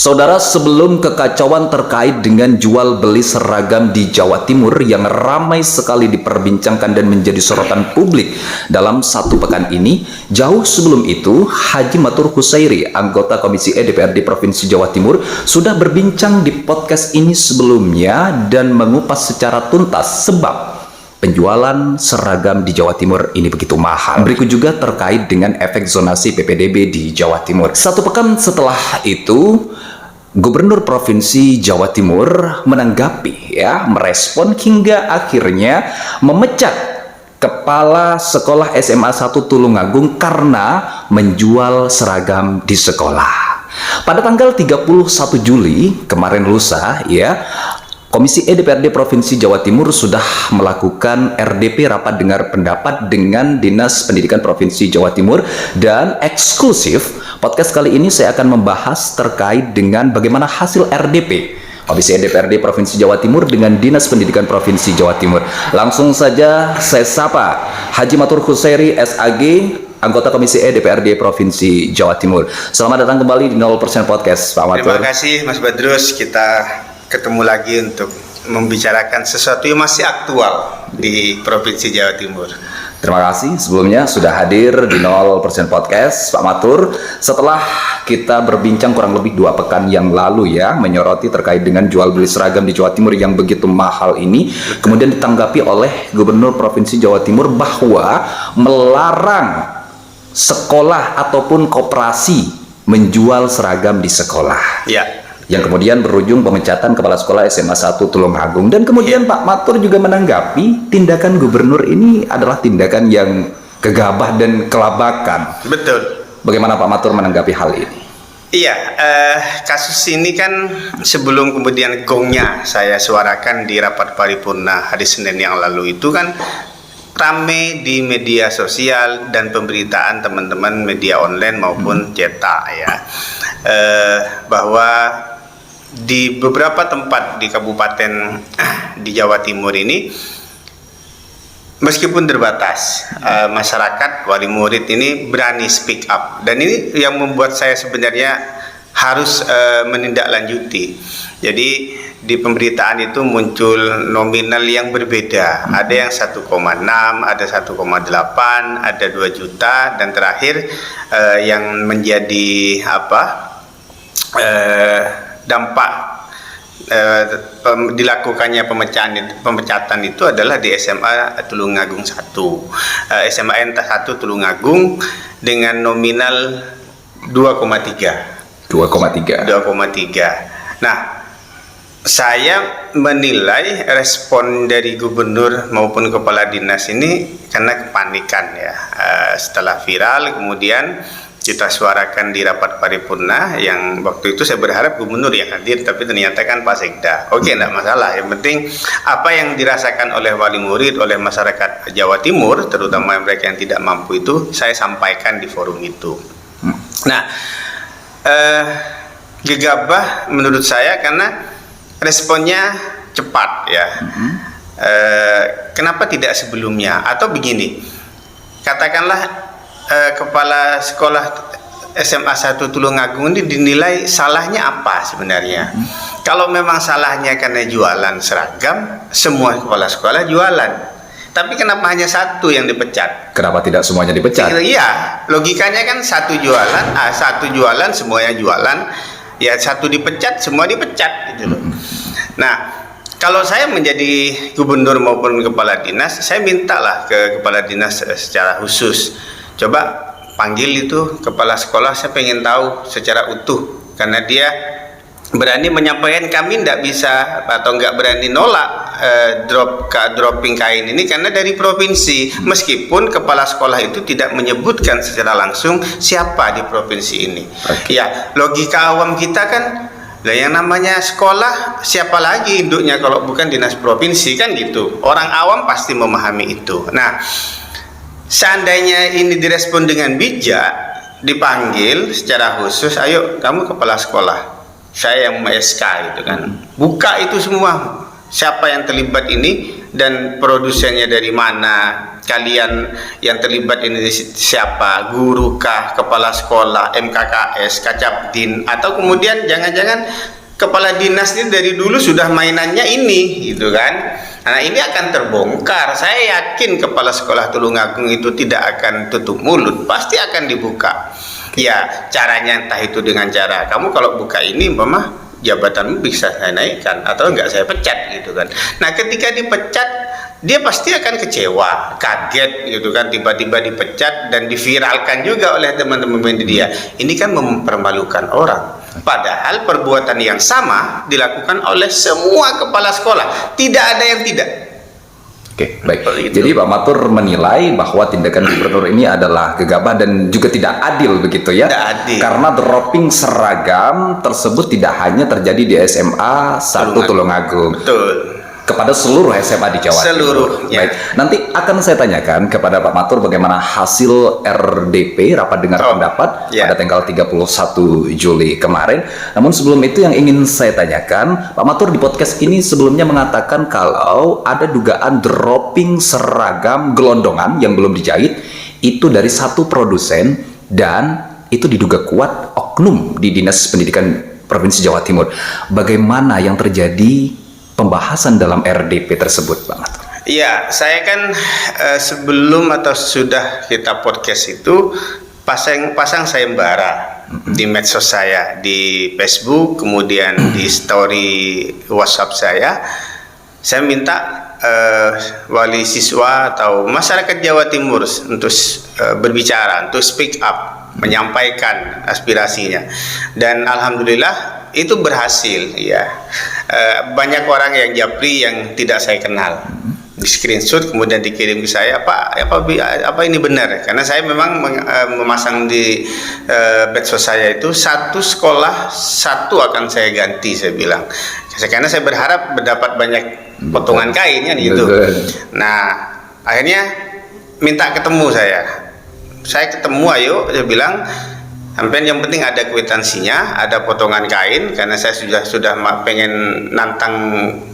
Saudara, sebelum kekacauan terkait dengan jual beli seragam di Jawa Timur yang ramai sekali diperbincangkan dan menjadi sorotan publik dalam satu pekan ini, jauh sebelum itu, Haji Matur Husairi, anggota Komisi E DPRD Provinsi Jawa Timur, sudah berbincang di podcast ini sebelumnya dan mengupas secara tuntas sebab penjualan seragam di Jawa Timur ini begitu mahal. Berikut juga terkait dengan efek zonasi PPDB di Jawa Timur. Satu pekan setelah itu, Gubernur Provinsi Jawa Timur menanggapi, merespon hingga akhirnya memecat Kepala Sekolah SMA 1 Tulungagung karena menjual seragam di sekolah. Pada tanggal 31 Juli kemarin lusa, Komisi E DPRD Provinsi Jawa Timur sudah melakukan RDP rapat dengar pendapat dengan Dinas Pendidikan Provinsi Jawa Timur, dan eksklusif podcast kali ini saya akan membahas terkait dengan bagaimana hasil RDP Komisi E DPRD Provinsi Jawa Timur dengan Dinas Pendidikan Provinsi Jawa Timur. Langsung saja saya sapa Haji Matur Husairi SAG, anggota Komisi E DPRD Provinsi Jawa Timur. Selamat datang kembali di 0% Podcast, Pak Matur. Terima kasih Mas Badrus, kita ketemu lagi untuk membicarakan sesuatu yang masih aktual di Provinsi Jawa Timur. Terima kasih sebelumnya sudah hadir di 0% Podcast, Pak Matur. Setelah kita berbincang kurang lebih 2 pekan yang lalu menyoroti terkait dengan jual beli seragam di Jawa Timur yang begitu mahal ini, kemudian ditanggapi oleh Gubernur Provinsi Jawa Timur bahwa melarang sekolah ataupun koperasi menjual seragam di sekolah. Yang kemudian berujung pemecatan Kepala Sekolah SMA 1 Tulungagung. Dan kemudian Pak Matur juga menanggapi tindakan gubernur ini adalah tindakan yang gegabah dan kelabakan. Betul. Bagaimana Pak Matur menanggapi hal ini? Kasus ini kan sebelum kemudian gongnya saya suarakan di rapat paripurna hari Senin yang lalu itu kan rame di media sosial dan pemberitaan teman-teman media online maupun cetak bahwa di beberapa tempat di kabupaten di Jawa Timur ini, meskipun terbatas, masyarakat wali murid ini berani speak up, dan ini yang membuat saya sebenarnya harus menindaklanjuti. Jadi di pemberitaan itu muncul nominal yang berbeda, ada yang 1,6, ada 1,8, ada 2 juta, dan terakhir yang menjadi dampak dilakukannya pemecatan itu adalah di SMA Tulungagung 1, SMA 1 Tulungagung dengan nominal 2,3. Nah, saya menilai respon dari gubernur maupun kepala dinas ini karena kepanikan setelah viral, kemudian kita suarakan di rapat paripurna yang waktu itu saya berharap gubernur yang hadir, tapi ternyata kan Pak Sekda. Oke, enggak masalah, yang penting apa yang dirasakan oleh wali murid, oleh masyarakat Jawa Timur, terutama mereka yang tidak mampu itu, saya sampaikan di forum itu. Nah, gegabah menurut saya karena responnya cepat kenapa tidak sebelumnya? Atau begini, katakanlah Kepala Sekolah SMA 1 Tulungagung ini dinilai salahnya apa sebenarnya? Kalau memang salahnya karena jualan seragam, semua kepala sekolah jualan. Tapi kenapa hanya satu yang dipecat? Kenapa tidak semuanya dipecat? Iya, logikanya kan satu jualan semuanya jualan. Ya, satu dipecat semua dipecat gitu loh. Nah, kalau saya menjadi gubernur maupun kepala dinas, saya mintalah ke kepala dinas secara khusus, coba panggil itu kepala sekolah, saya pengen tahu secara utuh, karena dia berani menyampaikan, kami tidak bisa atau nggak berani nolak dropping kain ini karena dari provinsi, meskipun kepala sekolah itu tidak menyebutkan secara langsung siapa di provinsi ini. Ya, logika awam kita kan, yang namanya sekolah siapa lagi induknya kalau bukan dinas provinsi, kan gitu. Orang awam pasti memahami itu. Nah, seandainya ini direspon dengan bijak, dipanggil secara khusus, ayo kamu kepala sekolah, saya yang SK gitu kan, buka itu semua, siapa yang terlibat ini dan produsennya dari mana, kalian yang terlibat ini siapa, guru kah, kepala sekolah, MKKS, Kacapdin, atau kemudian jangan-jangan kepala dinas ini dari dulu sudah mainannya ini, gitu kan? Nah, ini akan terbongkar. Saya yakin kepala sekolah Tulungagung itu tidak akan tutup mulut, pasti akan dibuka. Ya, caranya entah itu dengan cara kamu kalau buka ini, Mama, jabatanmu bisa saya naikkan atau enggak saya pecat, gitu kan. Nah, ketika dipecat, dia pasti akan kecewa, kaget, gitu kan, tiba-tiba dipecat dan diviralkan juga oleh teman-teman media. Ini kan mempermalukan orang. Padahal perbuatan yang sama dilakukan oleh semua kepala sekolah. Tidak ada yang tidak. Oke, baik. Jadi Pak Matur menilai bahwa tindakan gubernur ini adalah gegabah dan juga tidak adil begitu ya? Tidak adil. Karena dropping seragam tersebut tidak hanya terjadi di SMA 1 Tulungagung. Betul. Kepada seluruh SMA di Jawa Timur. Seluruhnya. Baik, nanti akan saya tanyakan kepada Pak Matur bagaimana hasil RDP rapat dengar pendapat pada tanggal 31 Juli kemarin. Namun sebelum itu yang ingin saya tanyakan, Pak Matur di podcast ini sebelumnya mengatakan kalau ada dugaan dropping seragam gelondongan yang belum dijahit itu dari satu produsen dan itu diduga kuat oknum di Dinas Pendidikan Provinsi Jawa Timur. Bagaimana yang terjadi pembahasan dalam RDP tersebut, Pak Matur? Iya, saya kan sebelum atau sudah kita podcast itu pasang sayembara di medsos saya, di Facebook, kemudian di story WhatsApp saya minta wali siswa atau masyarakat Jawa Timur untuk berbicara, untuk speak up, menyampaikan aspirasinya, dan alhamdulillah itu berhasil ya. Banyak orang yang japri yang tidak saya kenal di screenshot kemudian dikirim ke saya, apa ini benar, karena saya memang memasang di medsos saya itu satu sekolah satu akan saya ganti, saya bilang, karena saya berharap mendapat banyak potongan kain kan gitu. Nah, akhirnya minta ketemu saya ketemu, ayo, saya bilang, sampai yang penting ada kwitansinya, ada potongan kain, karena saya sudah pengen nantang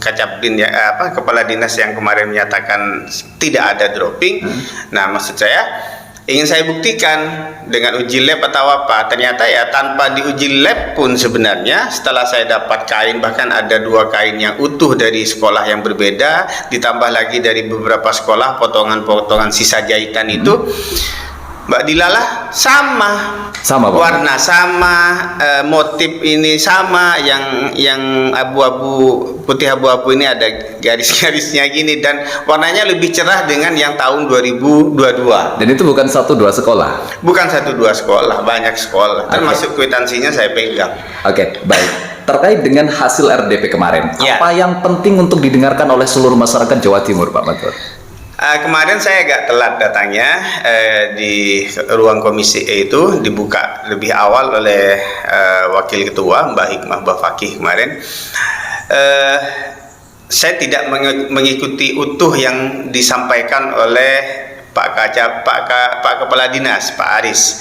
Kacapdin ya, kepala dinas yang kemarin menyatakan tidak ada dropping. Nah, maksud saya ingin saya buktikan dengan uji lab atau apa. Ternyata ya tanpa diuji lab pun sebenarnya setelah saya dapat kain, bahkan ada 2 kain yang utuh dari sekolah yang berbeda, ditambah lagi dari beberapa sekolah potongan-potongan sisa jahitan itu, Mbak Dilalah sama Pak. Warna sama, motif ini sama, yang abu-abu, putih abu-abu ini ada garis-garisnya gini, dan warnanya lebih cerah dengan yang tahun 2022. Dan itu bukan 1-2 sekolah? Bukan 1-2 sekolah, banyak sekolah, termasuk kwitansinya saya pegang. Oke, baik. Terkait dengan hasil RDP kemarin, apa yang penting untuk didengarkan oleh seluruh masyarakat Jawa Timur, Pak Matur? Kemarin saya agak telat datangnya, di ruang komisi E itu dibuka lebih awal oleh wakil ketua Mbak Hikmah Bafakih kemarin. Saya tidak mengikuti utuh yang disampaikan oleh Pak Kepala Dinas, Pak Aris.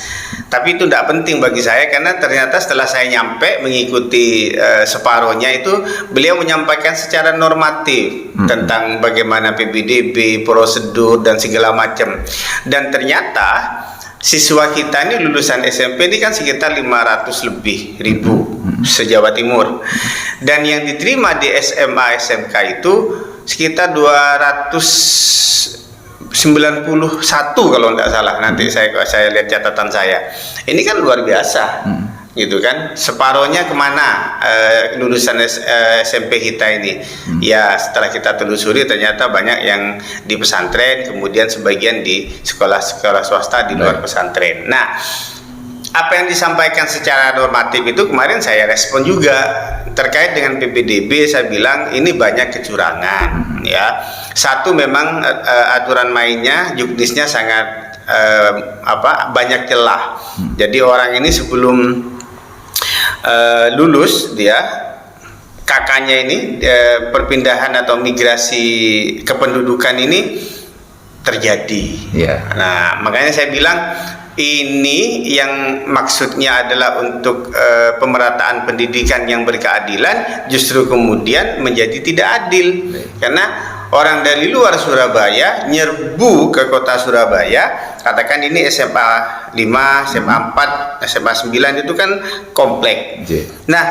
Tapi itu tidak penting bagi saya, karena ternyata setelah saya nyampe mengikuti separohnya itu, beliau menyampaikan secara normatif tentang bagaimana PPDB, prosedur dan segala macam. Dan ternyata siswa kita ini lulusan SMP ini kan sekitar 500 lebih ribu se-Jawa Timur. Dan yang diterima di SMA SMK itu sekitar 291 kalau tidak salah, nanti saya lihat catatan saya. Ini kan luar biasa, gitu kan? Separohnya kemana lulusan SMP kita ini? Ya, setelah kita telusuri ternyata banyak yang di pesantren, kemudian sebagian di sekolah-sekolah swasta di luar pesantren. Nah, apa yang disampaikan secara normatif itu kemarin saya respon juga terkait dengan PPDB. Saya bilang ini banyak kecurangan, ya. Satu, memang aturan mainnya, juknisnya sangat banyak celah. Jadi orang ini sebelum lulus, dia kakaknya ini perpindahan atau migrasi kependudukan ini terjadi. Nah, makanya saya bilang ini yang maksudnya adalah untuk pemerataan pendidikan yang berkeadilan, justru kemudian menjadi tidak adil. Karena orang dari luar Surabaya nyerbu ke kota Surabaya, katakan ini SMA 5, SMA 4, SMA 9 itu kan komplek. Nah,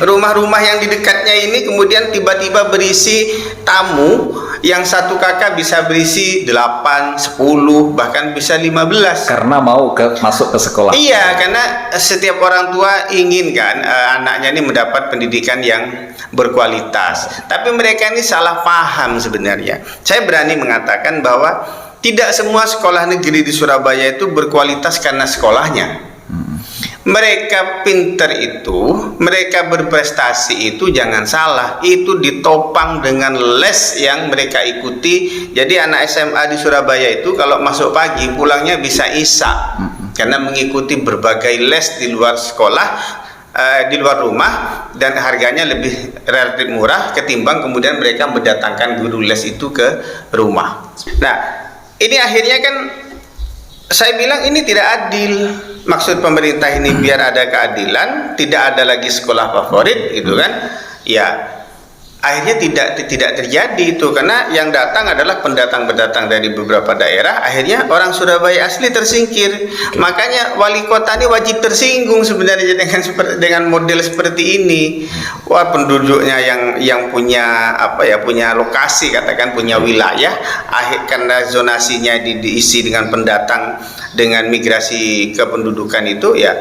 rumah-rumah yang di dekatnya ini kemudian tiba-tiba berisi tamu yang satu kakak bisa berisi 8, 10, bahkan bisa 15. Karena mau masuk ke sekolah. Iya, karena setiap orang tua ingin kan anaknya ini mendapat pendidikan yang berkualitas. Tapi mereka ini salah paham sebenarnya. Saya berani mengatakan bahwa tidak semua sekolah negeri di Surabaya itu berkualitas karena sekolahnya. Mereka pinter itu, mereka berprestasi itu jangan salah, itu ditopang dengan les yang mereka ikuti. Jadi anak SMA di Surabaya itu kalau masuk pagi pulangnya bisa isya, karena mengikuti berbagai les di luar sekolah, di luar rumah, dan harganya lebih relatif murah ketimbang kemudian mereka mendatangkan guru les itu ke rumah. Nah, ini akhirnya kan saya bilang ini tidak adil. Maksud pemerintah ini biar ada keadilan, tidak ada lagi sekolah favorit gitu kan. Ya, akhirnya tidak terjadi itu, karena yang datang adalah pendatang-pendatang dari beberapa daerah. Akhirnya orang Surabaya asli tersingkir. Makanya wali kota ini wajib tersinggung sebenarnya dengan model seperti ini. Wah, penduduknya yang punya punya lokasi, katakan punya wilayah, karena zonasinya diisi dengan pendatang dengan migrasi kependudukan itu, ya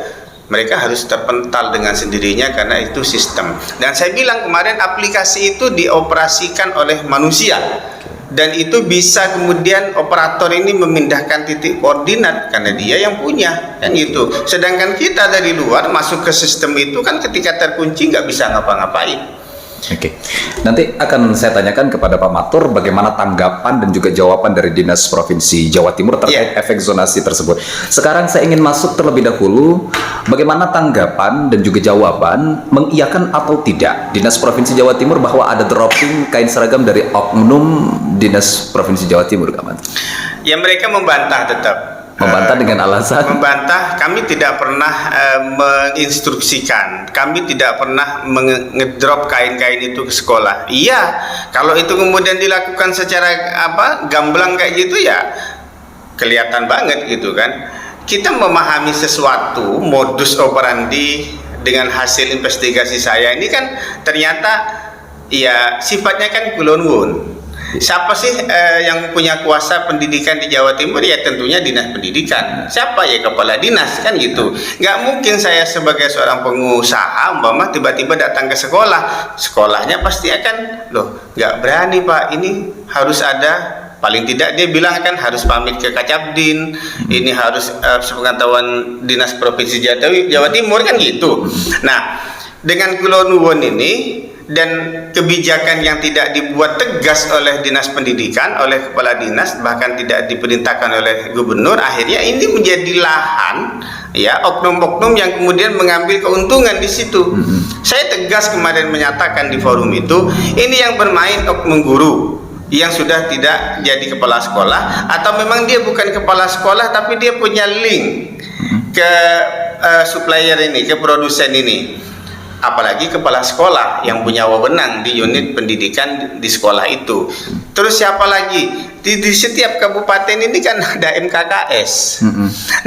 mereka harus terpental dengan sendirinya karena itu sistem. Dan saya bilang kemarin aplikasi itu dioperasikan oleh manusia, dan itu bisa kemudian operator ini memindahkan titik koordinat karena dia yang punya, kan gitu. Sedangkan kita dari luar masuk ke sistem itu kan ketika terkunci nggak bisa ngapa-ngapain. Oke, nanti akan saya tanyakan kepada Pak Matur bagaimana tanggapan dan juga jawaban dari Dinas Provinsi Jawa Timur terkait efek zonasi tersebut. Sekarang saya ingin masuk terlebih dahulu, bagaimana tanggapan dan juga jawaban mengiyakan atau tidak Dinas Provinsi Jawa Timur bahwa ada dropping kain seragam dari oknum Dinas Provinsi Jawa Timur, Kak Matur? Ya, mereka membantah tetap. Membantah dengan alasan? Membantah, kami tidak pernah menginstruksikan, kami tidak pernah ngedrop kain-kain itu ke sekolah. Iya, kalau itu kemudian dilakukan secara gamblang kayak gitu, ya kelihatan banget gitu kan. Kita memahami sesuatu, modus operandi dengan hasil investigasi saya ini kan ternyata ya sifatnya kan kulonwun. Siapa sih yang punya kuasa pendidikan di Jawa Timur? Ya tentunya Dinas Pendidikan. Siapa ya? Kepala dinas, kan gitu. Nggak mungkin saya sebagai seorang pengusaha umpama tiba-tiba datang ke sekolah, sekolahnya pasti akan, loh nggak berani Pak, ini harus ada, paling tidak dia bilang kan harus pamit ke Kacabdin, ini harus sepengetahuan Dinas Provinsi Jawa Timur, kan gitu. Nah, dengan kulonwun ini dan kebijakan yang tidak dibuat tegas oleh Dinas Pendidikan, oleh kepala dinas, bahkan tidak diperintahkan oleh gubernur, akhirnya ini menjadi lahan ya oknum-oknum yang kemudian mengambil keuntungan di situ. Saya tegas kemarin menyatakan di forum itu, ini yang bermain oknum guru yang sudah tidak jadi kepala sekolah, atau memang dia bukan kepala sekolah tapi dia punya link ke supplier ini, ke produsen ini. Apalagi kepala sekolah yang punya wewenang di unit pendidikan di sekolah itu. Terus siapa lagi? Di setiap kabupaten ini kan ada MKKS.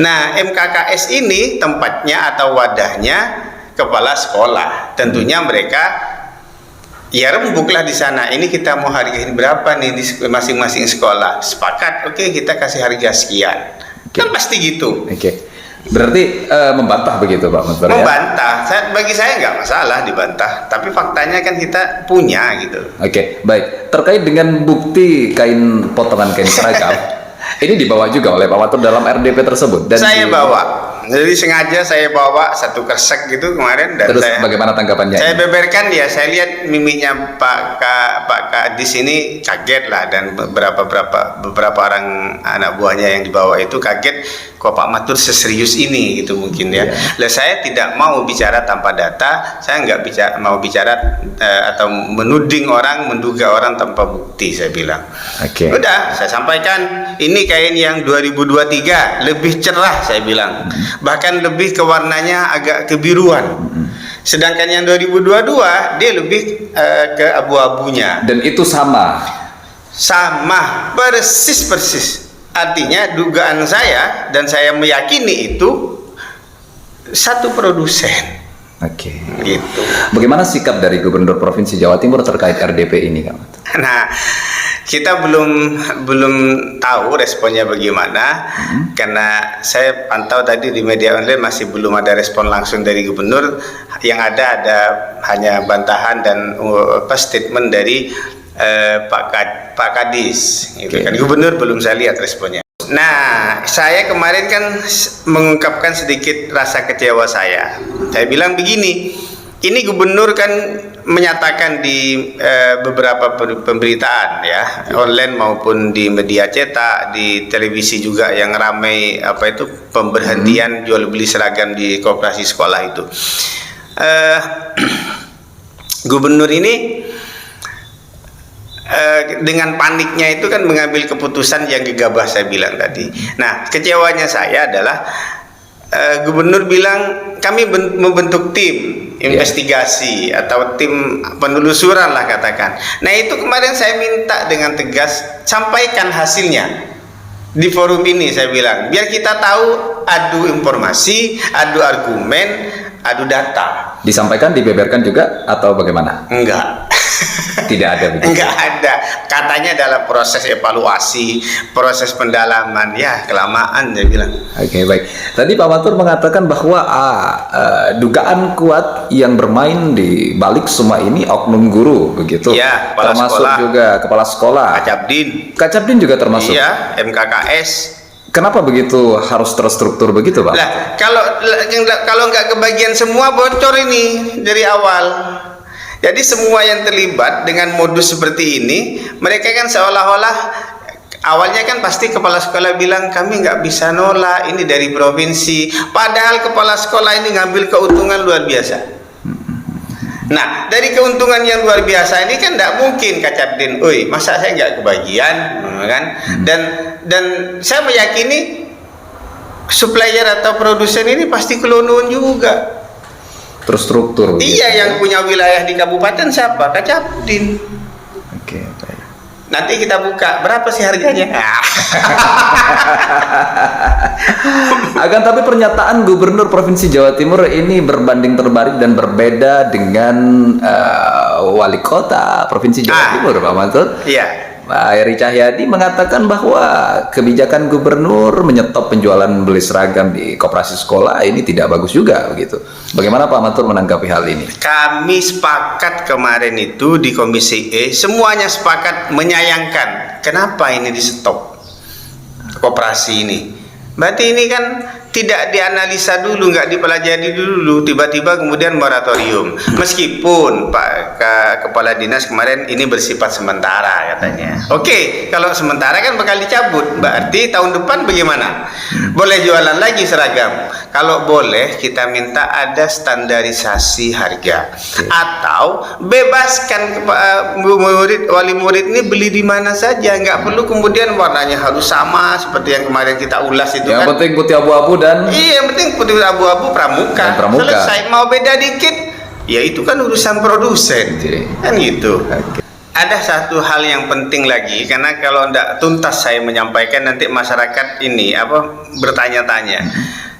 Nah, MKKS ini tempatnya atau wadahnya kepala sekolah. Tentunya mereka ya rembuklah di sana. Ini kita mau hargain berapa nih di masing-masing sekolah? Sepakat, oke, kita kasih harga sekian. Kan pasti gitu. Berarti membantah begitu Pak Matur, ya? Membantah, bagi saya nggak masalah dibantah, tapi faktanya kan kita punya gitu. Oke, baik. Terkait dengan bukti potongan kain seragam, ini dibawa juga oleh Pak Matur dalam RDP tersebut. Dan saya bawa, jadi sengaja saya bawa satu kresek gitu kemarin. Dan terus bagaimana tanggapannya? Saya beberkan dia, saya lihat mimiknya Pak Kadis ini kaget lah, dan beberapa orang anak buahnya yang dibawa itu kaget. Kok Pak Matur seserius ini gitu mungkin ya. Lah saya tidak mau bicara tanpa data, saya nggak mau bicara atau menuding orang, menduga orang tanpa bukti, saya bilang. Udah, saya sampaikan ini kain yang 2023 lebih cerah, saya bilang. Bahkan lebih ke warnanya agak kebiruan. Sedangkan yang 2022 dia lebih ke abu-abunya. Dan itu sama. Sama, persis. Artinya dugaan saya dan saya meyakini itu satu produsen. Oke. Gitu. Bagaimana sikap dari Gubernur Provinsi Jawa Timur terkait RDP ini, Kang? Nah, kita belum tahu responnya bagaimana, karena saya pantau tadi di media online masih belum ada respon langsung dari Gubernur. Yang ada hanya bantahan dan statement dari Pak Kadis. Gitu kan. Gubernur belum saya lihat responnya. Nah, saya kemarin kan mengungkapkan sedikit rasa kecewa saya. Saya bilang begini, ini gubernur kan menyatakan di beberapa pemberitaan ya, online maupun di media cetak, di televisi juga yang ramai pemberhentian jual beli seragam di koperasi sekolah itu. Gubernur ini dengan paniknya itu kan mengambil keputusan yang gegabah, saya bilang tadi. Nah, kecewanya saya adalah Gubernur bilang kami membentuk tim investigasi atau tim penelusuran lah katakan. Nah, itu kemarin saya minta dengan tegas sampaikan hasilnya di forum ini, saya bilang biar kita tahu, adu informasi, adu argumen, adu data. Disampaikan, dibeberkan juga atau bagaimana? Enggak. Tidak ada begitu. Enggak ada. Katanya dalam proses evaluasi, proses pendalaman. Ya, kelamaan dia bilang. Oke, baik. Tadi Pak Matur mengatakan bahwa dugaan kuat yang bermain di balik semua ini oknum guru, begitu. Ya, kepala termasuk sekolah, juga kepala sekolah. Kacabdin juga termasuk. Iya, MKKS. Kenapa begitu harus terstruktur begitu, Pak? Lah, kalau nggak kebagian semua bocor ini dari awal. Jadi semua yang terlibat dengan modus seperti ini, mereka kan seolah-olah awalnya kan pasti kepala sekolah bilang kami nggak bisa nolak, ini dari provinsi. Padahal kepala sekolah ini ngambil keuntungan luar biasa. Nah, dari keuntungan yang luar biasa ini kan tidak mungkin Kacabdin, masa saya nggak kebagian, kan? Dan saya meyakini supplier atau produsen ini pasti kelonun juga. Terstruktur. Iya, gitu. Yang punya wilayah di kabupaten siapa? Kacabdin. Oke, baik. Nanti kita buka berapa sih harganya? Akan tapi pernyataan Gubernur Provinsi Jawa Timur ini berbanding terbalik dan berbeda dengan Wali Kota Provinsi Jawa Timur, Pak Matur. Iya. Pak Heri Cahyadi mengatakan bahwa kebijakan gubernur menyetop penjualan beli seragam di koperasi sekolah ini tidak bagus juga, begitu. Bagaimana Pak Matur menanggapi hal ini? Kami sepakat kemarin itu di Komisi E, semuanya sepakat menyayangkan kenapa ini di stop koperasi ini. Berarti ini kan tidak dianalisa dulu, nggak dipelajari dulu, tiba-tiba kemudian moratorium. Meskipun Pak Kepala Dinas kemarin ini bersifat sementara katanya. Oke, kalau sementara kan bakal dicabut. Berarti tahun depan bagaimana? Boleh jualan lagi seragam. Kalau boleh, kita minta ada standarisasi harga. Atau bebaskan wali murid ini beli di mana saja, nggak perlu kemudian warnanya harus sama seperti yang kemarin kita ulas itu. Yang kan penting putih abu-abu dan iya, yang penting putih abu-abu pramuka. Selesai. Mau beda dikit, ya itu kan urusan produsen. Kan gitu. Ada satu hal yang penting lagi, karena kalau tidak tuntas saya menyampaikan nanti masyarakat ini bertanya-tanya.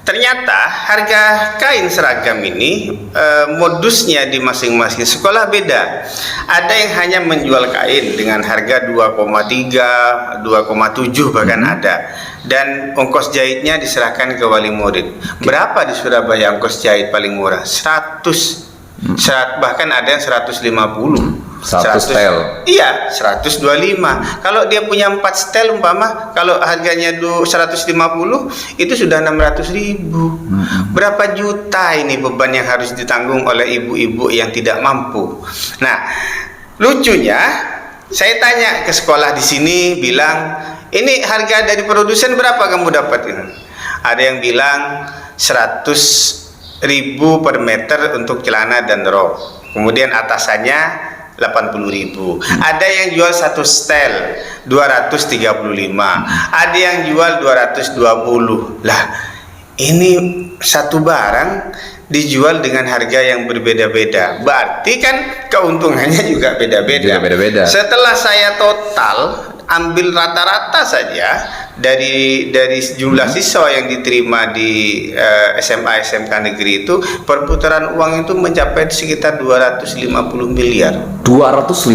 Ternyata harga kain seragam ini modusnya di masing-masing sekolah beda. Ada yang hanya menjual kain dengan harga 2,3, 2,7 bahkan ada. Dan ongkos jahitnya diserahkan ke wali murid. Berapa di Surabaya ongkos jahit paling murah? 100. Bahkan ada yang 150. 100 setel. Iya, 125. Kalau dia punya 4 setel umpama, kalau harganya 150 itu sudah 600.000. Berapa juta ini beban yang harus ditanggung oleh ibu-ibu yang tidak mampu. Nah, lucunya saya tanya ke sekolah di sini, bilang, "Ini harga dari produsen berapa kamu dapat ini?" Ada yang bilang 100.000 per meter untuk celana dan rok. Kemudian atasannya 80.000. Ada yang jual 1 setel 235. Ada yang jual 220. Lah, ini satu barang dijual dengan harga yang berbeda-beda. Berarti kan keuntungannya juga beda-beda. Setelah saya total ambil rata-rata saja dari jumlah siswa yang diterima di SMA SMK negeri itu, perputaran uang itu mencapai sekitar 250 miliar. 250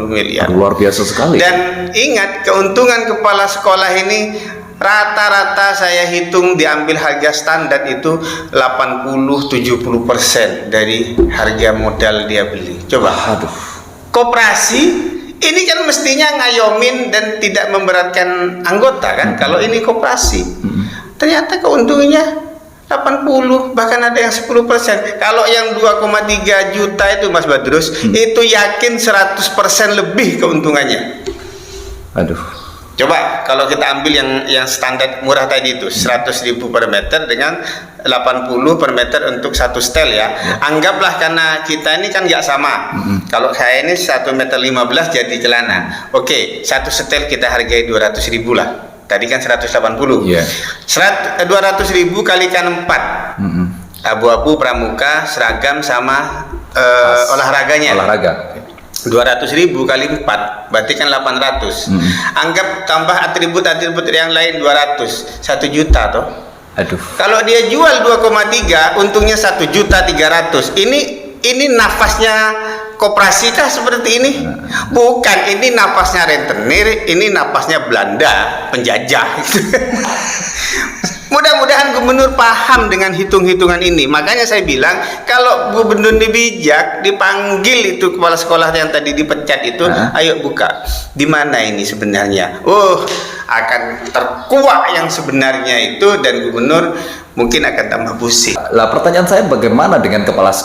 miliar. Luar biasa sekali. Dan ingat, keuntungan kepala sekolah ini rata-rata saya hitung diambil harga standar itu 80-70% dari harga modal dia beli. Coba. Aduh. Koperasi ini kan mestinya ngayomin dan tidak memberatkan anggota kan, kalau ini koperasi. Ternyata keuntungannya 80, bahkan ada yang 10%. Kalau yang 2,3 juta itu Mas Badrus, itu yakin 100% lebih keuntungannya. Aduh. Coba kalau kita ambil yang standar murah tadi itu 100.000 per meter dengan 80 per meter untuk satu setel ya. Anggaplah karena kita ini kan nggak sama. Kalau saya ini 1,15 meter jadi celana. Oke, satu setel kita hargai 200.000 lah. Tadi kan 180. Yeah. 200.000 kalikan 4. Abu-abu, pramuka, seragam sama olahraganya. Olahraga. 200.000 kali 4 berarti kan 800. Anggap tambah atribut-atribut yang lain 200, 1 juta toh. Aduh. Kalau dia jual 2,3 untungnya 1.300.000. Ini nafasnya koperasi kah seperti ini? Bukan, ini nafasnya rentenir, ini nafasnya Belanda penjajah. Mudah-mudahan gubernur paham dengan hitung-hitungan ini. Makanya saya bilang kalau gubernur ini bijak, dipanggil itu kepala sekolah yang tadi dipecat itu, ayo buka. Di mana ini sebenarnya? Akan terkuak yang sebenarnya itu, dan gubernur mungkin akan tambah pusing. Lah pertanyaan saya, bagaimana dengan kepala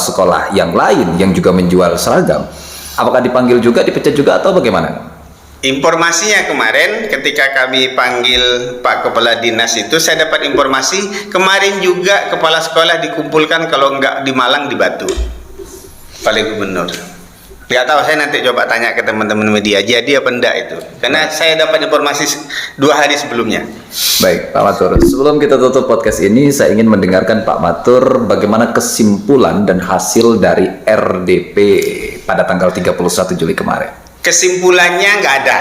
sekolah yang lain yang juga menjual seragam? Apakah dipanggil juga, dipecat juga, atau bagaimana? Informasinya kemarin ketika kami panggil Pak Kepala Dinas itu, saya dapat informasi kemarin juga kepala sekolah dikumpulkan, kalau enggak di Malang di Batu oleh gubernur. Nggak tahu, saya nanti coba tanya ke teman-teman media jadi apa enggak itu, karena saya dapat informasi 2 hari sebelumnya. Baik Pak Matur, sebelum kita tutup podcast ini, saya ingin mendengarkan Pak Matur bagaimana kesimpulan dan hasil dari RDP pada tanggal 31 Juli kemarin. Kesimpulannya nggak ada.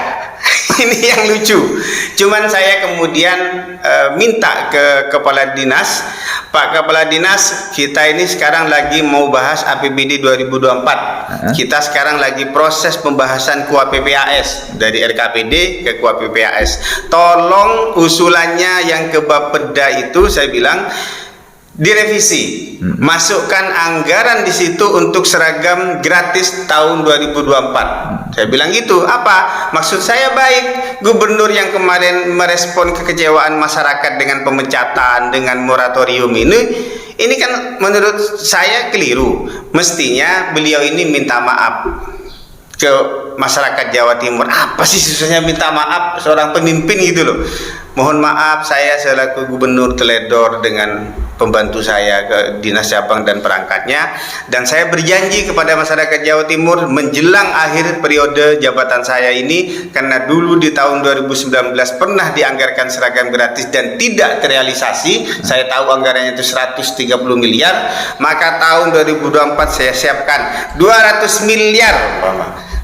Ini yang lucu. Cuman saya kemudian minta ke Kepala Dinas, Pak Kepala Dinas, kita ini sekarang lagi mau bahas APBD 2024. Kita sekarang lagi proses pembahasan KUA PPAS, dari RKPD ke KUA PPAS. Tolong usulannya yang ke Bapeda itu, saya bilang direvisi, masukkan anggaran di situ untuk seragam gratis tahun 2024. Saya bilang gitu. Apa maksud saya? Baik, gubernur yang kemarin merespon kekecewaan masyarakat dengan pemecatan, dengan moratorium ini kan menurut saya keliru. Mestinya beliau ini minta maaf ke masyarakat Jawa Timur. Apa sih susahnya minta maaf seorang pemimpin gitu loh. Mohon maaf, saya selaku gubernur teledor dengan pembantu saya ke Dinas Cabang dan perangkatnya, dan saya berjanji kepada masyarakat Jawa Timur menjelang akhir periode jabatan saya ini, karena dulu di tahun 2019 pernah dianggarkan seragam gratis dan tidak terrealisasi. Saya tahu anggarannya itu 130 miliar, maka tahun 2024 saya siapkan 200 miliar.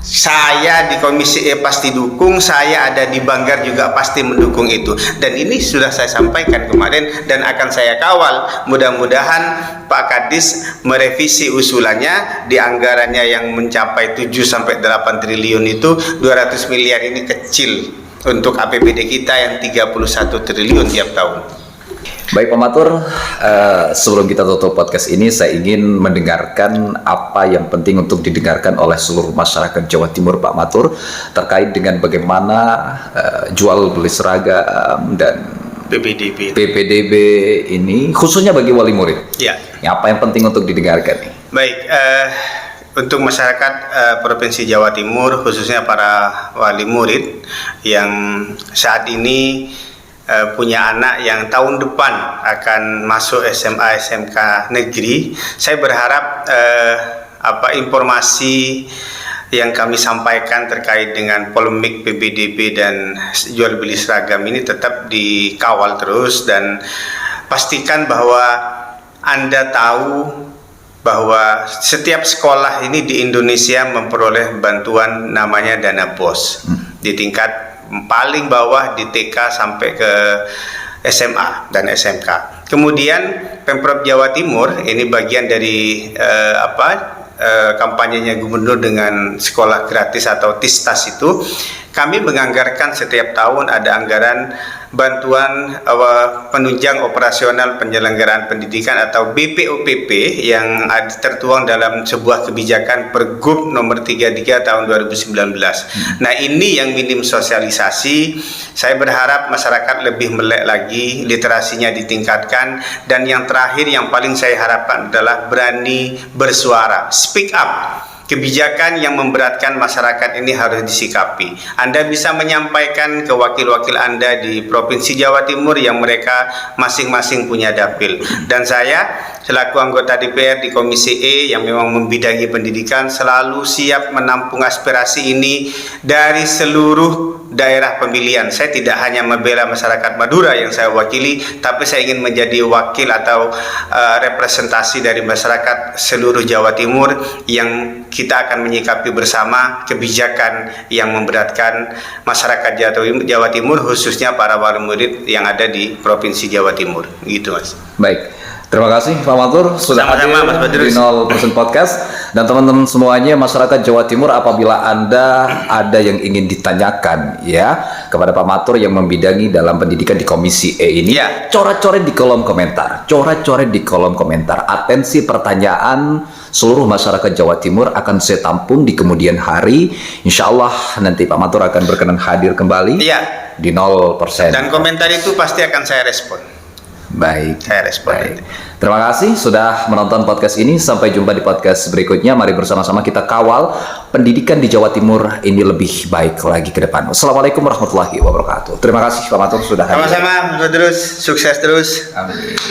Saya di Komisi E pasti dukung, saya ada di Banggar juga pasti mendukung itu. Dan ini sudah saya sampaikan kemarin dan akan saya kawal. Mudah-mudahan Pak Kadis merevisi usulannya, di anggarannya yang mencapai 7-8 triliun itu, 200 miliar ini kecil untuk APBD kita yang 31 triliun tiap tahun. Baik Pak Matur, sebelum kita tutup podcast ini, saya ingin mendengarkan apa yang penting untuk didengarkan oleh seluruh masyarakat Jawa Timur, Pak Matur, terkait dengan bagaimana jual beli seragam dan PPDB ini, khususnya bagi wali murid. Ya. Apa yang penting untuk didengarkan nih? Baik, untuk masyarakat Provinsi Jawa Timur, khususnya para wali murid yang saat ini punya anak yang tahun depan akan masuk SMA SMK negeri, saya berharap informasi yang kami sampaikan terkait dengan polemik PBDB dan jual beli seragam ini tetap dikawal terus, dan pastikan bahwa Anda tahu bahwa setiap sekolah ini di Indonesia memperoleh bantuan namanya dana BOS di tingkat paling bawah, di TK sampai ke SMA dan SMK. Kemudian Pemprov Jawa Timur, ini bagian dari kampanyenya gubernur dengan sekolah gratis atau TISTAS itu, kami menganggarkan setiap tahun ada anggaran bantuan penunjang operasional penyelenggaraan pendidikan atau BPOPP yang tertuang dalam sebuah kebijakan Pergub nomor 33 tahun 2019. Nah, ini yang minim sosialisasi. Saya berharap masyarakat lebih melek lagi, literasinya ditingkatkan, dan yang terakhir yang paling saya harapkan adalah berani bersuara, speak up. Kebijakan yang memberatkan masyarakat ini harus disikapi. Anda bisa menyampaikan ke wakil-wakil Anda di Provinsi Jawa Timur yang mereka masing-masing punya dapil. Dan saya selaku anggota DPR di Komisi E yang memang membidangi pendidikan selalu siap menampung aspirasi ini dari seluruh daerah pemilihan. Saya tidak hanya membela masyarakat Madura yang saya wakili, tapi saya ingin menjadi wakil atau representasi dari masyarakat seluruh Jawa Timur yang kita akan menyikapi bersama kebijakan yang memberatkan masyarakat Jawa Timur, khususnya para wali murid yang ada di Provinsi Jawa Timur. Gitu, Mas. Baik. Terima kasih Pak Matur sudah hadir di 0% Podcast. Dan teman-teman semuanya, masyarakat Jawa Timur, apabila Anda ada yang ingin ditanyakan ya kepada Pak Matur yang membidangi dalam pendidikan di Komisi E ini, coret-coret di kolom komentar. Coret-coret di kolom komentar. Atensi pertanyaan seluruh masyarakat Jawa Timur akan saya tampung di kemudian hari. Insya Allah nanti Pak Matur akan berkenan hadir kembali di 0%. Dan komentar itu pasti akan saya respon. Baik, saya respon. Baik. Terima kasih sudah menonton podcast ini. Sampai jumpa di podcast berikutnya. Mari bersama-sama kita kawal pendidikan di Jawa Timur ini lebih baik lagi ke depan. Wassalamualaikum warahmatullahi wabarakatuh. Terima kasih Pak Matur sudah hadir. Sama-sama, terus sukses terus. Amin.